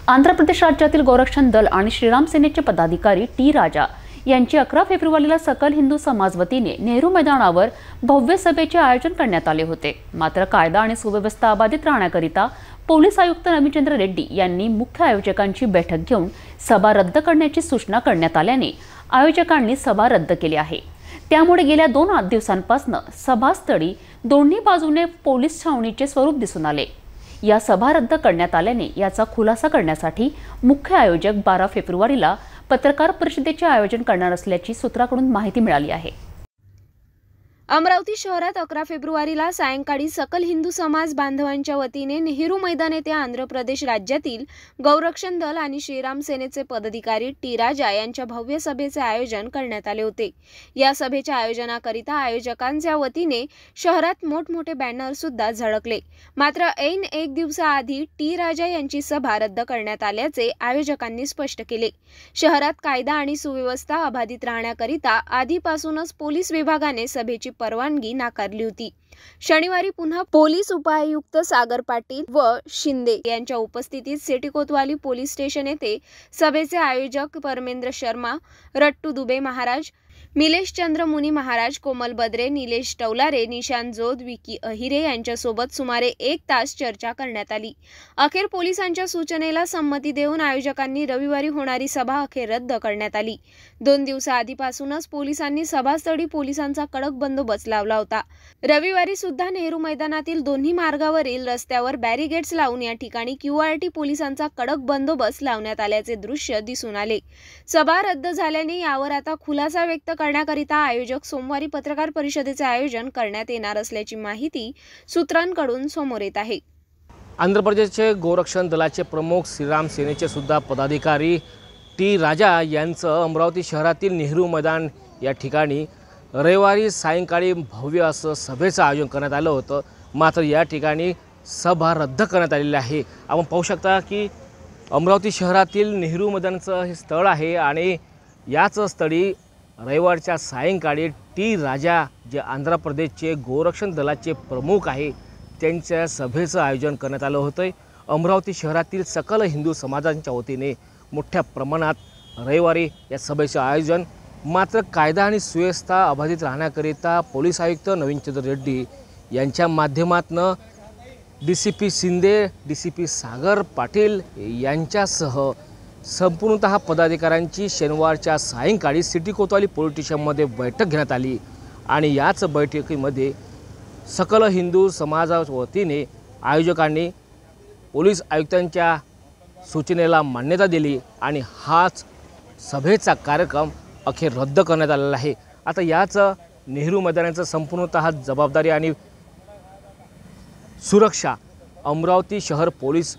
आंध्र प्रदेश राज्यातील गोरक्षण दल आणि श्रीराम सेनेचे पदाधिकारी टी राजा यांची 11 फेब्रुवारीला सकल हिंदू समाज वतीने नेहरू मैदानावर भव्य सभेचे आयोजन करण्यात आले होते। मात्र कायदा आणि सुव्यवस्था अबाधित राहण्याकरिता पोलीस आयुक्त रविचंद्र रेड्डी यांनी मुख्य आयोजकांची बैठक घेऊन सभा रद्द करण्याची सूचना करण्यात आल्याने आयोजकांनी सभा रद्द केली आहे। त्यामुळे गेल्या 2 दिवसांपासून सभास्थळी दोन्ही बाजूने पोलीस छावणीचे स्वरूप दिसून आले। या सभा रद्द करण्यात आल्याने याचा खुलासा करण्यासाठी मुख्य आयोजक 12 फेब्रुवारीला पत्रकार परिषदेचे आयोजन करणार असल्याची सूत्रांकडून माहिती मिळाली आहे। अमरावती शहरात 11 फेब्रुवारीला सायंकाळी सकल हिंदू समाज बांधवांच्या वतीने नेहरू मैदान येथे आंध्र प्रदेश राज्यातील गौरक्षण दल आणि श्रीराम सेनेचे पदाधिकारी टी राजा यांच्या भव्य सभेचे आयोजन करण्यात आले होते। या सभेच्या आयोजनाकरिता आयोजकांच्या वतीने शहरात मोठमोठे बॅनर सुद्धा झळकले। मात्र ऐन 1 दिवसाआधी टी राजा यांची सभा रद्द करण्यात आल्याचे आयोजकांनी स्पष्ट केले। शहरात कायदा आणि सुव्यवस्था अबाधित राहण्याकरिता आधीपासूनच पोलीस विभागाने सभेची परवानगी नाकारली होती। शनिवारी पुन्हा पोलीस उपायुक्त सागर पाटील व शिंदे यांच्या उपस्थितीत सिटी कोतवाली पोलीस स्टेशन येथे सभेचे आयोजक परमेंद्र शर्मा, रट्टू दुबे महाराज, मिलेश चंद्र मुनी महाराज, कोमल बद्रे, निलेश टवलारे, निशांत जोद, विकी अहिरे यांच्यासोबत सुमारे 1 तास चर्चा करण्यात आली। अखेर पोलिसांच्या सूचनेला संमती देऊन आयोजकांनी रविवारी होणारी सभा अखेर रद्द करण्यात आली। 2 दिवसाआधीपासूनच पोलिसांनी सभास्थळी पोलिसांचा कडक बंदोबस्त लावला होता। रविवारी सुद्धा नेहरू मैदानातील दोन्ही मार्गावरील रस्त्यावर बॅरिगेड्स लावून या ठिकाणी QRT पोलिसांचा कडक बंदोबस्त लावण्यात आल्याचे दृश्य दिसून आले। सभा रद्द झाल्याने यावर आता खुलासा व्यक्त करण्याकरिता आयोजक सोमवारी पत्रकार परिषदेचे आयोजन करण्यात येणार असल्याची माहिती सूत्रांकडून समोर येत आहे। आंध्र प्रदेशचे गोरक्षण दलाचे प्रमुख श्रीराम सेनेचे सुद्धा पदाधिकारी टी राजा यांचं अमरावती शहरातील नेहरू मैदान या ठिकाणी रविवारी सायंकाळी भव्य असं सभेचं आयोजन करण्यात आलं होतं। मात्र या ठिकाणी सभा रद्द करण्यात आलेली आहे। आपण पाहू शकता की अमरावती शहरातील नेहरू मैदानाचं हे स्थळ आहे आणि याच स्थळी रविवारच्या सायंकाळी टी राजा जे आंध्र प्रदेशचे गोरक्षण दलाचे प्रमुख आहे त्यांच्या सभेचं आयोजन करण्यात आलं होतं। अमरावती शहरातील सकल हिंदू समाजांच्या वतीने मोठ्या प्रमाणात रविवारी या सभेचं आयोजन। मात्र कायदा आणि सुव्यवस्था अबाधित राहण्याकरिता पोलीस आयुक्त रविचंद्र रेड्डी यांच्या माध्यमातून DCP शिंदे, DCP सागर पाटील यांच्यासह संपूर्णतः पदाधिकाऱ्यांची शनिवारच्या सायंकाळी सिटी कोतवाली पोलीस स्टेशनमध्ये बैठक घेण्यात आली आणि याच बैठकीमध्ये सकल हिंदू समाजाच्या वतीने आयोजकांनी पोलीस आयुक्तांच्या सूचनेला मान्यता दिली आणि हाच सभेचा कार्यक्रम अखेर रद्द करण्यात आलेला आहे। आता याच नेहरू मैदानाचं संपूर्णतः जबाबदारी आणि सुरक्षा अमरावती शहर पोलीस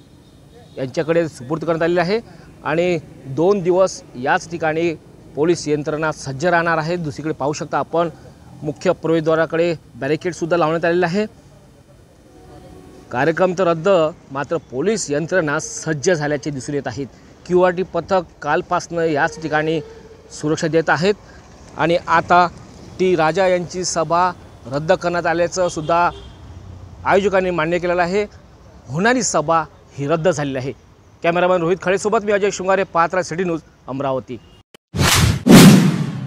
यांच्याकडे सुपूर्द करण्यात आलेली आहे आणि 2 दिवस याच ठिकाणी पोलीस यंत्रणा सज्ज राहणार आहे। दुसरीकडे पाहू शकता आपण मुख्य प्रवेशद्वाराकडे बॅरिकेडसुद्धा लावण्यात आलेला आहे। कार्यक्रम तर रद्द, मात्र पोलीस यंत्रणा सज्ज झाल्याचे दिसून येत आहेत। QRT पथक कालपासून याच ठिकाणी सुरक्षा देत आहेत आणि आता टी राजा यांची सभा रद्द करण्यात आल्याचं सुद्धा आयोजकांनी मान्य केलेलं आहे। होणारी सभा ही रद्द झालेली आहे। कॅमेरामॅन रोहित खळेसोबत मी अजय शृंगारे, पाहत रहा सिटी न्यूज अमरावती।